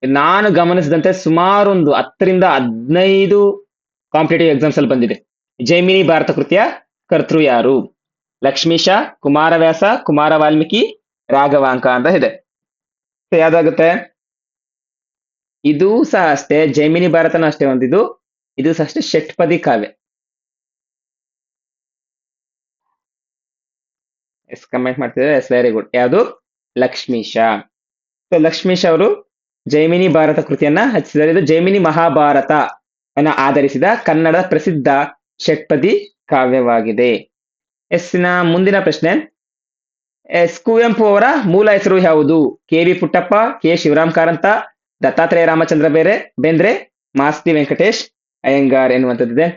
A: ನಾನು ಗಮನಿಸಿದಂತೆ ಸುಮಾರು ಒಂದು 10ರಿಂದ 15 ಕಾಂಪಿಟೇಟಿವ್ ಎಕ್ಸಾಮ್ಸ್ ಅಲ್ಲಿ ಬಂದಿದೆ. ಜೈಮಿನಿ ಭಾರತ ಕೃತಿಯ ಕರ್ತೃ ಯಾರು? ಲಕ್ಷ್ಮೀಶ, ಕುಮಾರವ್ಯಾಸ, ಕುಮಾರ ವಾಲ್ಮೀಕಿ, ರಾಘವಾಂಕ ಅಂತ ಇದೆ. ಯಾವ್ದಾಗುತ್ತೆ? ಇದು ಸಹ ಅಷ್ಟೇ ಜೈಮಿನಿ ಭಾರತನೂ ಅಷ್ಟೇ ಹೊಂದಿದ್ದು, ಇದು ಸಹ ಅಷ್ಟೇ ಷಟ್ಪದಿ ಕಾವ್ಯ. ಎಸ್, ಕಮೆಂಟ್ ಮಾಡ್ತಿದ್ದಾರೆ. Yes, very good. ಯಾವುದು? ಲಕ್ಷ್ಮೀಶ. ಸೊ ಲಕ್ಷ್ಮೀಶ ಅವರು ಜೈಮಿನಿ ಭಾರತ ಕೃತಿಯನ್ನ ರಚಿಸಿದ್ದಾರೆ. ಇದು ಜೈಮಿನಿ ಮಹಾಭಾರತ ಅನ್ನ ಆಧರಿಸಿದ ಕನ್ನಡ ಪ್ರಸಿದ್ಧ ಷಟ್ಪದಿ ಕಾವ್ಯವಾಗಿದೆ. ಎಸ್ಸಿನ ಮುಂದಿನ ಪ್ರಶ್ನೆ, ಕುವೆಂಪು ಅವರ ಮೂಲ ಹೆಸರು ಯಾವುದು? ಕೆ.ವಿ. ಪುಟ್ಟಪ್ಪ, ಕೆ. ಶಿವರಾಮ್ ಕಾರಂತ, ದತ್ತಾತ್ರೇಯ ರಾಮಚಂದ್ರ ಬೇಂದ್ರೆ, ಮಾಸ್ತಿ ವೆಂಕಟೇಶ್ ಅಯ್ಯಂಗಾರ್ ಎನ್ನುವಂಥದ್ದಿದೆ.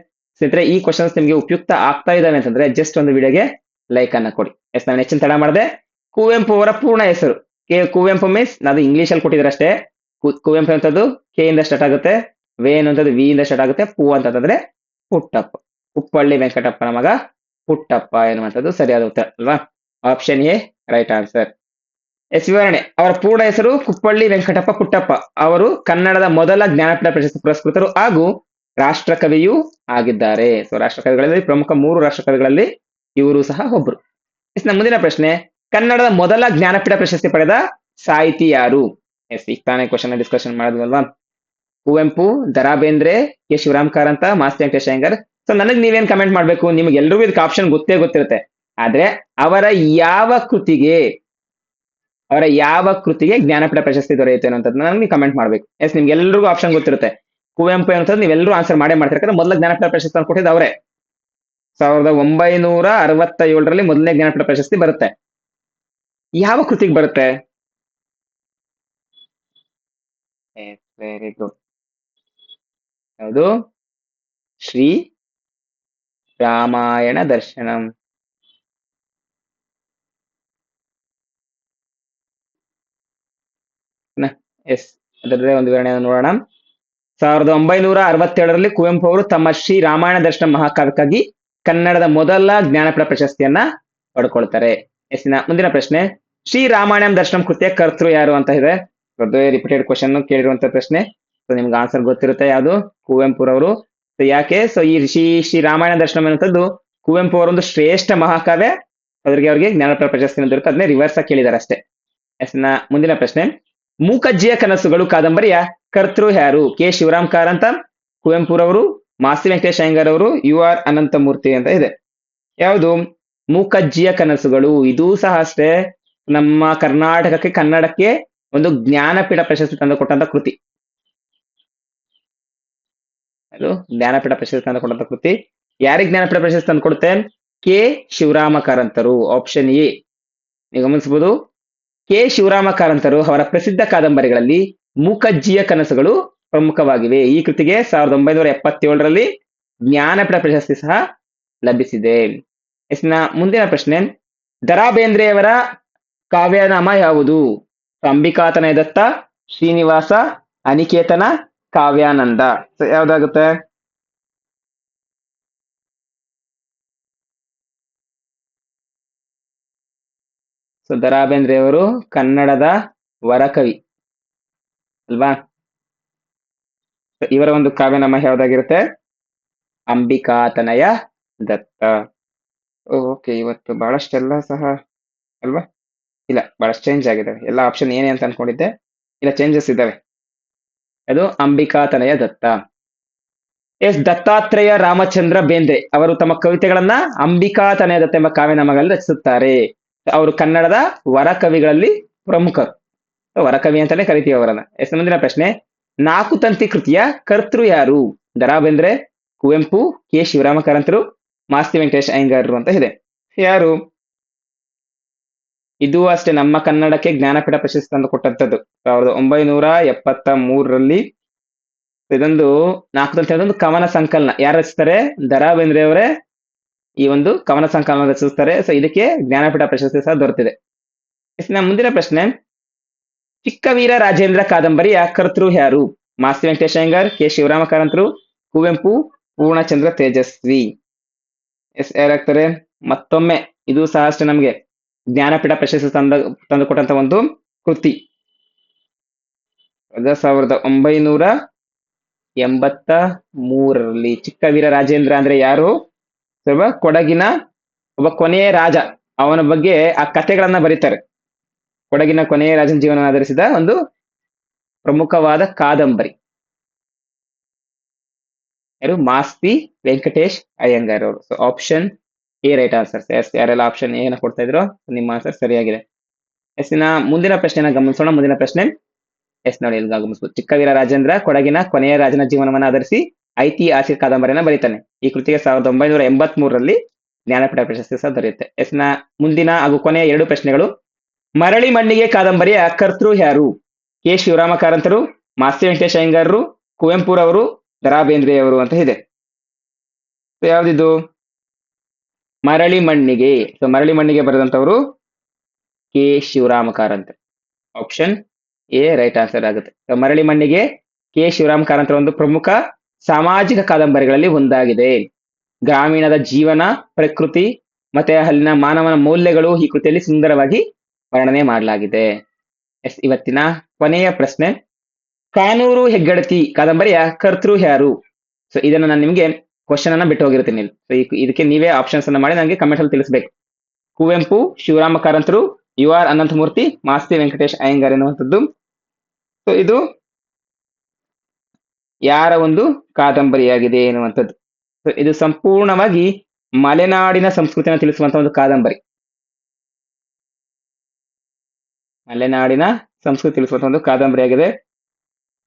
A: ಸ್ನೇಹಿತರೆ ಈ ಕ್ವಶನ್ಸ್ ನಿಮಗೆ ಉಪಯುಕ್ತ ಆಗ್ತಾ ಇದಾವೆ ಅಂತಂದ್ರೆ ಜಸ್ಟ್ ಒಂದು ವಿಡಿಯೋಗೆ ಲೈಕ್ ಅನ್ನ ಕೊಡಿ. ನಾನು ಹೆಚ್ಚಿನ ತಡ ಮಾಡದೆ ಕುವೆಂಪು ಅವರ ಪೂರ್ಣ ಹೆಸರು. ಕುವೆಂಪು ಮೀನ್ಸ್ ನಾವು ಇಂಗ್ಲಿಷ್ ಅಲ್ಲಿ ಕೊಟ್ಟಿದ್ರೆ ಅಷ್ಟೇ. ಕುವೆಂಪು ಅಂತದ್ದು ಕೆ ಇಂದ ಸ್ಟಾರ್ಟ್ ಆಗುತ್ತೆ, ವೇ ಅನ್ನುವಂಥದ್ದು ವಿ ಇಂದ ಸ್ಟಾರ್ಟ್ ಆಗುತ್ತೆ, ಪೂ ಅಂತಂದ್ರೆ ಪುಟ್ಟಪ್ಪ. ಉಪ್ಪಳ್ಳಿ ವೆಂಕಟಪ್ಪನ ಮಗ ಪುಟ್ಟಪ್ಪ ಎನ್ನುವಂಥದ್ದು ಸರಿಯಾದ ಉತ್ತರ ಅಲ್ವಾ? Option A right answer. ವಿವರಣೆ. ಅವರ ಪೂರ್ಣ ಹೆಸರು ಕುಪ್ಪಳ್ಳಿ ವೆಂಕಟಪ್ಪ ಪುಟ್ಟಪ್ಪ. ಅವರು ಕನ್ನಡದ ಮೊದಲ ಜ್ಞಾನಪೀಠ ಪ್ರಶಸ್ತಿ ಪುರಸ್ಕೃತರು ಹಾಗೂ ರಾಷ್ಟ್ರಕವಿಯೂ ಆಗಿದ್ದಾರೆ. ಸೊ ರಾಷ್ಟ್ರಕವಿಗಳಲ್ಲಿ ಪ್ರಮುಖ 3 ರಾಷ್ಟ್ರಕವಿಗಳಲ್ಲಿ ಇವರು ಸಹ ಒಬ್ರು. ಮುಂದಿನ ಪ್ರಶ್ನೆ, ಕನ್ನಡದ ಮೊದಲ ಜ್ಞಾನಪೀಠ ಪ್ರಶಸ್ತಿ ಪಡೆದ ಸಾಹಿತಿ ಯಾರು? ಈಗ ತಾನೇ ಕ್ವಶನ್ ಡಿಸ್ಕಷನ್ ಮಾಡಿದ್ವಲ್ವಾ? ಕುವೆಂಪು, ದರಾ ಬೇಂದ್ರೆ, ಕೆ ಶಿವರಾಮ್ ಕಾರಂತ, ಮಾಸ್ತಿ ವೆಂಕಟೇಶ್ ಅಯ್ಯಂಗಾರ್. ಸೊ ನನಗ್ ನೀವೇನ್ ಕಮೆಂಟ್ ಮಾಡ್ಬೇಕು, ನಿಮ್ಗೆ ಎಲ್ರಿಗೂ ಇದಕ್ಕೆ ಆಪ್ಷನ್ ಗೊತ್ತೇ ಗೊತ್ತಿರುತ್ತೆ. ಆದ್ರೆ ಅವರ ಯಾವ ಕೃತಿಗೆ ಜ್ಞಾನಪೀಠ ಪ್ರಶಸ್ತಿ ದೊರೆಯುತ್ತೆ ಅನ್ನೋದನ್ನ ನನಗೆ ಕಮೆಂಟ್ ಮಾಡ್ಬೇಕು. ನಿಮ್ಗೆ ಎಲ್ರಿಗೂ ಆಪ್ಷನ್ ಗೊತ್ತಿರುತ್ತೆ. ಕುವೆಂಪು ಅನ್ನೋದು ನೀವೆಲ್ಲರೂ ಆನ್ಸರ್ ಮಾಡೇ ಮಾಡ್ತಾರೆ, ಯಾಕಂದ್ರೆ ಮೊದಲ ಜ್ಞಾನಪೀಠ ಪ್ರಶಸ್ತಿ ಅಂತ ಕೊಟ್ಟಿದ್ದು ಅವರೇ. 1967ರಲ್ಲಿ ಮೊದಲನೇ ಜ್ಞಾನಪೀಠ ಪ್ರಶಸ್ತಿ ಬರುತ್ತೆ. ಯಾವ ಕೃತಿಗೆ ಬರುತ್ತೆ? Very good. ಯಾವುದು? ಶ್ರೀ ರಾಮಾಯಣ ದರ್ಶನಂ. ಎಸ್, ಅದರದೇ ಒಂದು ವಿವರಣೆಯನ್ನು ನೋಡೋಣ. 1967ರಲ್ಲಿ ಕುವೆಂಪು ಅವರು ತಮ್ಮ ಶ್ರೀ ರಾಮಾಯಣ ದರ್ಶನ ಮಹಾಕಾವ್ಯಕ್ಕಾಗಿ ಕನ್ನಡದ ಮೊದಲ ಜ್ಞಾನಪೀಠ ಪ್ರಶಸ್ತಿಯನ್ನ ಪಡ್ಕೊಳ್ತಾರೆ. ಮುಂದಿನ ಪ್ರಶ್ನೆ, ಶ್ರೀ ರಾಮಾಯಣಂ ದರ್ಶನಂ ಕೃತಿಯ ಕರ್ತೃ ಯಾರು ಅಂತ ಇದೆ. ರಿಪೀಟೆಡ್ ಕ್ವಶನ್ ಕೇಳಿರುವಂತ ಪ್ರಶ್ನೆ. ಸೊ ನಿಮ್ಗೆ ಆನ್ಸರ್ ಗೊತ್ತಿರುತ್ತೆ, ಯಾವುದು? ಕುವೆಂಪುರವರು. ಯಾಕೆ? ಸೊ ಈ ಶ್ರೀ ರಾಮಾಯಣ ದರ್ಶನಂ ಅನ್ನುವಂಥದ್ದು ಕುವೆಂಪು ಅವರೊಂದು ಶ್ರೇಷ್ಠ ಮಹಾಕಾವ್ಯ. ಅವ್ರಿಗೆ ಜ್ಞಾನಪೀಠ ಪ್ರಶಸ್ತಿ ದೊರೆಯುತ್ತೆ, ಅದನ್ನೇ ರಿವರ್ಸ್ ಆಗಿ ಕೇಳಿದ್ದಾರೆ ಅಷ್ಟೇ. ಮುಂದಿನ ಪ್ರಶ್ನೆ, ಮೂಕಜ್ಜಿಯ ಕನಸುಗಳು ಕಾದಂಬರಿಯ ಕರ್ತೃ ಯಾರು? ಕೆ ಶಿವರಾಮ್ ಕಾರಂತ, ಕುವೆಂಪುರವರು, ಮಾಸ್ತಿ ವೆಂಕಟೇಶ್ ಅಯ್ಯಂಗಾರ್ ಅವರು, ಯು ಆರ್ ಅನಂತಮೂರ್ತಿ ಅಂತ ಇದೆ. ಯಾವುದು? ಮೂಕಜ್ಜಿಯ ಕನಸುಗಳು. ಇದೂ ಸಹ ಅಷ್ಟೇ ನಮ್ಮ ಕರ್ನಾಟಕಕ್ಕೆ, ಕನ್ನಡಕ್ಕೆ ಒಂದು ಜ್ಞಾನಪೀಠ ಪ್ರಶಸ್ತಿ ತಂದುಕೊಟ್ಟಂತ ಕೃತಿ. ಅದು ಜ್ಞಾನಪೀಠ ಪ್ರಶಸ್ತಿ ತಂದುಕೊಟ್ಟಂತ ಕೃತಿ. ಯಾರಿಗೆ ಜ್ಞಾನಪೀಠ ಪ್ರಶಸ್ತಿ ತಂದುಕೊಡುತ್ತೆ? ಕೆ ಶಿವರಾಮ ಕಾರಂತರು. Option A. ನೀವು ಗಮನಿಸಬಹುದು, ಕೆ ಶಿವರಾಮ ಕಾರಂತರು ಅವರ ಪ್ರಸಿದ್ಧ ಕಾದಂಬರಿಗಳಲ್ಲಿ ಮೂಕಜ್ಜಿಯ ಕನಸುಗಳು ಪ್ರಮುಖವಾಗಿವೆ. ಈ ಕೃತಿಗೆ 1977ರಲ್ಲಿ ಜ್ಞಾನಪೀಠ ಪ್ರಶಸ್ತಿ ಸಹ ಲಭಿಸಿದೆ. ಮುಂದಿನ ಪ್ರಶ್ನೆ, ದರಾ ಬೇಂದ್ರೆಯವರ ಕಾವ್ಯನಾಮ ಯಾವುದು? ಅಂಬಿಕಾತನಯ ದತ್ತ, ಶ್ರೀನಿವಾಸ, ಅನಿಕೇತನ, ಕಾವ್ಯಾನಂದ. ಯಾವ್ದಾಗುತ್ತೆ? ಸೊ ದರಾ ಬೇಂದ್ರೆಯವರು ಕನ್ನಡದ ವರಕವಿ ಅಲ್ವಾ? ಇವರ ಒಂದು ಕಾವ್ಯನಾಮ ಯಾವ್ದಾಗಿರುತ್ತೆ? ಅಂಬಿಕಾತನಯ ದತ್ತ. ಓಕೆ, ಇವತ್ತು ಬಹಳಷ್ಟೆಲ್ಲ ಸಹ ಅಲ್ವಾ? ಇಲ್ಲ, ಬಹಳಷ್ಟು ಚೇಂಜ್ ಆಗಿದ್ದಾವೆ. ಎಲ್ಲ ಆಪ್ಷನ್ ಏನೇ ಅಂತ ಅನ್ಕೊಂಡಿದ್ದೆ, ಇಲ್ಲ ಚೇಂಜಸ್ ಇದ್ದಾವೆ. ಅದು ಅಂಬಿಕಾತನಯ ದತ್ತ. ದತ್ತಾತ್ರೇಯ ರಾಮಚಂದ್ರ ಬೇಂದ್ರೆ ಅವರು ತಮ್ಮ ಕವಿತೆಗಳನ್ನ ಅಂಬಿಕಾತನಯ ದತ್ತ ಎಂಬ ಕಾವ್ಯನಾಮಗಳಲ್ಲಿ ರಚಿಸುತ್ತಾರೆ. ಅವರು ಕನ್ನಡದ ವರಕವಿಗಳಲ್ಲಿ ಪ್ರಮುಖರು. ವರಕವಿ ಅಂತಾನೆ ಕರಿತೀವಿ ಅವರನ್ನ. ಮುಂದಿನ ಪ್ರಶ್ನೆ, 4 ತಂತಿ ಕೃತಿಯ ಕರ್ತೃ ಯಾರು? ದರಾ ಬೇಂದ್ರೆ, ಕುವೆಂಪು, ಕೆ ಶಿವರಾಮ ಕಾರಂತರು, ಮಾಸ್ತಿ ವೆಂಕಟೇಶ್ ಅಯ್ಯಂಗಾರರು ಅಂತ ಇದೆ. ಯಾರು? ಇದು ಅಷ್ಟೇ ನಮ್ಮ ಕನ್ನಡಕ್ಕೆ ಜ್ಞಾನಪೀಠ ಪ್ರಶಸ್ತಿ ತಂದು ಕೊಟ್ಟಂತದ್ದು 1973ರಲ್ಲಿ. ಇದೊಂದು 4 ತಂತಿ ಒಂದು ಕವನ ಸಂಕಲನ. ಯಾರು ರಚಿಸ್ತಾರೆ? ದರಾ ಬೇಂದ್ರೆ ಅವರೇ ಈ ಒಂದು ಕವನ ಸಂಕಲನ ರಚಿಸುತ್ತಾರೆ. ಸೊ ಇದಕ್ಕೆ ಜ್ಞಾನಪೀಠ ಪ್ರಶಸ್ತಿ ಸಹ ದೊರೆತಿದೆ. ಮುಂದಿನ ಪ್ರಶ್ನೆ, ಚಿಕ್ಕವೀರ ರಾಜೇಂದ್ರ ಕಾದಂಬರಿಯ ಕರ್ತೃ ಯಾರು? ಮಾಸ್ತಿ ವೆಂಕಟೇಶ್ ಅಯ್ಯಂಗಾರ್, ಕೆ ಶಿವರಾಮ ಕಾರಂತರು, ಕುವೆಂಪು, ಪೂರ್ಣಚಂದ್ರ ತೇಜಸ್ವಿ. ಯಾರಾಗ್ತಾರೆ? ಮತ್ತೊಮ್ಮೆ ಇದು ಸಹ ಅಷ್ಟೇ ನಮಗೆ ಜ್ಞಾನಪೀಠ ಪ್ರಶಸ್ತಿ ತಂದುಕೊಟ್ಟಂತ ಒಂದು ಕೃತಿ. 1983ರಲ್ಲಿ ಚಿಕ್ಕವೀರ ರಾಜೇಂದ್ರ ಅಂದ್ರೆ ಯಾರು? ಕೊಡಗಿನ ಒಬ್ಬ ಕೊನೆಯ ರಾಜ, ಅವನ ಬಗ್ಗೆ ಆ ಕಥೆಗಳನ್ನ ಬರೀತಾರೆ. ಕೊಡಗಿನ ಕೊನೆಯ ರಾಜನ ಜೀವನ ಆಧರಿಸಿದ ಒಂದು ಪ್ರಮುಖವಾದ ಕಾದಂಬರಿ. ಯಾರು? ಮಾಸ್ತಿ ವೆಂಕಟೇಶ್ ಅಯ್ಯಂಗಾರ್ ಅವರು. So option A right answer. ಯಾರೆಲ್ಲ ಆಪ್ಷನ್ ಏನ ಕೊಡ್ತಾ ಇದ್ರು ನಿಮ್ಮ ಆನ್ಸರ್ ಸರಿಯಾಗಿದೆ. ಮುಂದಿನ ಪ್ರಶ್ನೆನ ಗಮನಿಸೋಣ. ಮುಂದಿನ ಪ್ರಶ್ನೆ ನೋಡಿ, ಇಲ್ಲಿ ಗಮನಿಸಬಹುದು. ಚಿಕ್ಕವೀರ ರಾಜೇಂದ್ರ ಕೊಡಗಿನ ಕೊನೆಯ ರಾಜನ ಜೀವನವನ್ನು ಆಧರಿಸಿ ಐತಿಹಾಸಿಕ ಕಾದಂಬರಿಯನ್ನ ಬರೀತಾನೆ. ಈ ಕೃತಿಗೆ 1983ರಲ್ಲಿ ಜ್ಞಾನಪೀಠ ಪ್ರಶಸ್ತಿ ಸಹ ದೊರೆಯುತ್ತೆ. ಮುಂದಿನ ಹಾಗೂ ಕೊನೆಯ 2 ಪ್ರಶ್ನೆಗಳು, ಮರಳಿ ಮಣ್ಣಿಗೆ ಕಾದಂಬರಿಯ ಕರ್ತೃ ಯಾರು? ಕೆ ಶಿವರಾಮ ಕಾರಂತರು, ಮಾಸ್ತಿ ವೆಂಕಟೇಶ್ ಅಯ್ಯಂಗಾರರು, ಕುವೆಂಪುರವರು, ದರಾ ಬೇಂದ್ರೆಯವರು ಅಂತ ಇದೆ. So, ಯಾವ್ದಿದು ಮರಳಿ ಮಣ್ಣಿಗೆ. ಸೊ ಮರಳಿ ಮಣ್ಣಿಗೆ ಬರೆದಂತವರು K Shivarama Karanth. Option A right answer ಆಗುತ್ತೆ. So, ಮರಳಿ ಮಣ್ಣಿಗೆ ಕೆ ಶಿವರಾಮ ಕಾರಂತರ ಒಂದು ಪ್ರಮುಖ ಸಾಮಾಜಿಕ ಕಾದಂಬರಿಗಳಲ್ಲಿ ಒಂದಾಗಿದೆ. ಗ್ರಾಮೀಣದ ಜೀವನ, ಪ್ರಕೃತಿ ಮತ್ತೆ ಅಲ್ಲಿನ ಮಾನವನ ಮೌಲ್ಯಗಳು ಈ ಕೃತಿಯಲ್ಲಿ ಸುಂದರವಾಗಿ ವರ್ಣನೆ ಮಾಡಲಾಗಿದೆ. ಇವತ್ತಿನ ಕೊನೆಯ ಪ್ರಶ್ನೆ, ಕಾನೂರು ಹೆಗ್ಗಡತಿ ಕಾದಂಬರಿಯ ಕರ್ತೃ ಯಾರು? ಸೊ ಇದನ್ನ ನಾನು ನಿಮಗೆ ಕ್ವಶನ್ ಅನ್ನ ಬಿಟ್ಟು ಹೋಗಿರ್ತೀನಿ. ಸೊ ಇದಕ್ಕೆ ನೀವೇ ಆಪ್ಷನ್ಸ್ ಅನ್ನ ಮಾಡಿ ನನಗೆ ಕಮೆಂಟ್ ಅಲ್ಲಿ ತಿಳಿಸಬೇಕು. ಕುವೆಂಪು, ಶಿವರಾಮ ಕಾರಂತರು, ಯು ಆರ್ ಅನಂತಮೂರ್ತಿ, ಮಾಸ್ತಿ ವೆಂಕಟೇಶ್ ಅಯ್ಯಂಗಾರ್ ಎನ್ನುವಂಥದ್ದು. ಸೊ ಇದು ಯಾರ ಒಂದು ಕಾದಂಬರಿಯಾಗಿದೆ ಎನ್ನುವಂಥದ್ದು. ಸೊ ಇದು ಸಂಪೂರ್ಣವಾಗಿ ಮಲೆನಾಡಿನ ಸಂಸ್ಕೃತಿಯನ್ನು ತಿಳಿಸುವಂತಹ ಒಂದು ಕಾದಂಬರಿ. ಮಲೆನಾಡಿನ ಸಂಸ್ಕೃತಿ ತಿಳಿಸುವಂತಹ ಒಂದು ಕಾದಂಬರಿಯಾಗಿದೆ.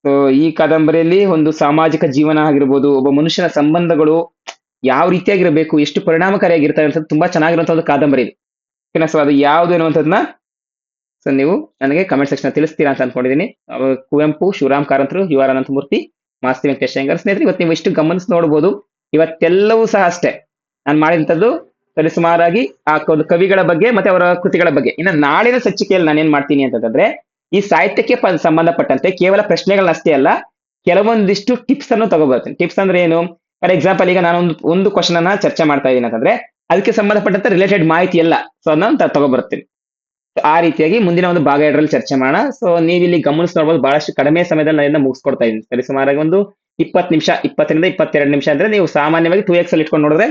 A: ಸೊ ಈ ಕಾದಂಬರಿಯಲ್ಲಿ ಒಂದು ಸಾಮಾಜಿಕ ಜೀವನ ಆಗಿರ್ಬೋದು, ಒಬ್ಬ ಮನುಷ್ಯನ ಸಂಬಂಧಗಳು ಯಾವ ರೀತಿಯಾಗಿರಬೇಕು, ಎಷ್ಟು ಪರಿಣಾಮಕಾರಿಯಾಗಿರ್ತವೆ ಅಂತ ತುಂಬಾ ಚೆನ್ನಾಗಿರುವಂತಹ ಒಂದು ಕಾದಂಬರಿ ಇದೆ. ಓಕೆನಾ? ಸೊ ಅದು ಯಾವುದು ಎನ್ನುವಂಥದ್ದನ್ನ ಸೊ ನೀವು ನನಗೆ ಕಮೆಂಟ್ ಸೆಕ್ಷನ್ ತಿಳಿಸ್ತೀರಾ ಅಂತ ಅನ್ಕೊಂಡಿದ್ದೀನಿ. ಕುವೆಂಪು, ಶಿವರಾಮ್ ಕಾರಂತರು, ಯು ಆರ್ ಅನಂತಮೂರ್ತಿ, ಮಾಸ್ತಿ ವೆಂಕಟೇಶ್ ಅಯ್ಯಂಗಾರ್. ಸ್ನೇಹಿತರೆ, ಇವತ್ತು ನೀವು ಇಷ್ಟು ಗಮನಿಸಿ ನೋಡ್ಬೋದು, ಇವತ್ತೆಲ್ಲವೂ ಸಹ ಅಷ್ಟೇ ನಾನು ಮಾಡಿದಂಥದ್ದು ಸರಿಸುಮಾರಾಗಿ ಆ ಒಂದು ಕವಿಗಳ ಬಗ್ಗೆ ಮತ್ತೆ ಅವರ ಕೃತಿಗಳ ಬಗ್ಗೆ. ಇನ್ನು ನಾಳಿನ ಸಂಚಿಕೆಯಲ್ಲಿ ನಾನೇನ್ ಮಾಡ್ತೀನಿ ಅಂತಂದ್ರೆ, ಈ ಸಾಹಿತ್ಯಕ್ಕೆ ಸಂಬಂಧಪಟ್ಟಂತೆ ಕೇವಲ ಪ್ರಶ್ನೆಗಳನ್ನ ಅಷ್ಟೇ ಅಲ್ಲ, ಕೆಲವೊಂದಿಷ್ಟು ಟಿಪ್ಸ್ ಅನ್ನು ತಗೋಬರ್ತೀನಿ. ಟಿಪ್ಸ್ ಅಂದ್ರೆ ಏನು? ಫಾರ್ ಎಕ್ಸಾಂಪಲ್, ಈಗ ನಾನು ಒಂದು ಕ್ವಶನ್ ಅನ್ನ ಚರ್ಚೆ ಮಾಡ್ತಾ ಇದ್ದೀನಿ ಅಂತಂದ್ರೆ ಅದಕ್ಕೆ ಸಂಬಂಧಪಟ್ಟಂತೆ ರಿಲೇಟೆಡ್ ಮಾಹಿತಿ ಎಲ್ಲ ಸೊ ಅದನ್ನ ತಗೋಬರ್ತೀನಿ. ಆ ರೀತಿಯಾಗಿ ಮುಂದಿನ ಒಂದು ಭಾಗ 2ರಲ್ಲಿ ಚರ್ಚೆ ಮಾಡೋಣ. ಸೊ ನೀವಿಲ್ಲಿ ಗಮನಿಸಿ ನೋಡ್ಬೋದು, ಬಹಳಷ್ಟು ಕಡಿಮೆ ಸಮಯದಲ್ಲಿ ನಾನು ಮುಗಿಸ್ಕೊಡ್ತಾ ಇದ್ದೀನಿ. ಸರಿ ಸುಮಾರಾಗಿ ಒಂದು 20 ನಿಮಿಷ, 20ರಿಂದ 22 ನಿಮಿಷ. ಅಂದ್ರೆ ನೀವು ಸಾಮಾನ್ಯವಾಗಿ 2x ಅಲ್ಲಿ ಇಟ್ಕೊಂಡು ನೋಡಿದ್ರೆ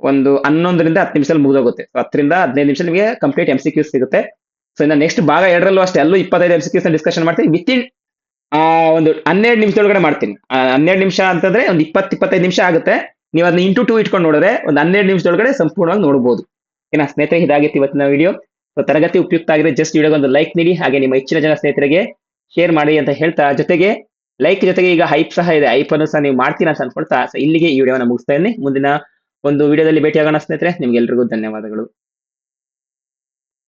A: ಒಂದು 11ರಿಂದ 10 ನಿಮಿಷದಲ್ಲಿ ಮುಗಿದೋಗುತ್ತೆ. 10ರಿಂದ 15 ನಿಮಿಷ ನಿಮಗೆ ಕಂಪ್ಲೀಟ್ MCQ ಸಿಗುತ್ತೆ. ಸೊ ಇನ್ನು ನೆಕ್ಸ್ಟ್ ಭಾಗ 2ರಲ್ಲೂ ಅಷ್ಟೇ, ಅಲ್ಲೂ 25 MCQ ಡಿಸ್ಕಷನ್ ಮಾಡ್ತೀನಿ. ವಿತಿನ್ ಒಂದು 12 ನಿಮಿಷದೊಳಗಡೆ ಮಾಡ್ತೀನಿ. 12 ನಿಮಿಷ ಅಂತಂದ್ರೆ ಒಂದು 20-25 ನಿಮಿಷ ಆಗುತ್ತೆ. ನೀವು ಅದನ್ನ ಇಂಟು 2 ಇಟ್ಕೊಂಡು ನೋಡಿದ್ರೆ ಒಂದು 12 ನಿಮಿಷದೊಳಗಡೆ ಸಂಪೂರ್ಣವಾಗಿ ನೋಡಬಹುದು. ಏನ ಸ್ನೇಹಿತರೆ, ಇದಾಗಿತ್ತು ಇವತ್ತಿನ ವಿಡಿಯೋ. ಸೊ ತರಗತಿ ಉಪಯುಕ್ತ ಆಗಿದೆ, ಜಸ್ಟ್ ವಿಡಿಯೋಗೆ ಒಂದು ಲೈಕ್ ನೀಡಿ, ಹಾಗೆ ನಿಮ್ಮ ಹೆಚ್ಚಿನ ಜನ ಸ್ನೇಹಿತರಿಗೆ ಶೇರ್ ಮಾಡಿ ಅಂತ ಹೇಳ್ತಾ, ಜೊತೆಗೆ ಲೈಕ್ ಜೊತೆಗೆ ಈಗ ಹೈಪ್ ಸಹ ಇದೆ, ಹೈಪ್ ಅನ್ನು ಸಹ ನೀವು ಮಾಡ್ತೀರಾ ಅಂತ ಅನ್ಕೊಳ್ತಾ ಇಲ್ಲಿಗೆ ಈ ವಿಡಿಯೋನ ಮುಗಿಸ್ತಾ ಇದ್ದೀನಿ. ಮುಂದಿನ ಒಂದು ವಿಡಿಯೋದಲ್ಲಿ ಭೇಟಿಯಾಗೋಣ ಸ್ನೇಹಿತರೆ. ನಿಮ್ಗೆಲ್ರಿಗೂ ಧನ್ಯವಾದಗಳು.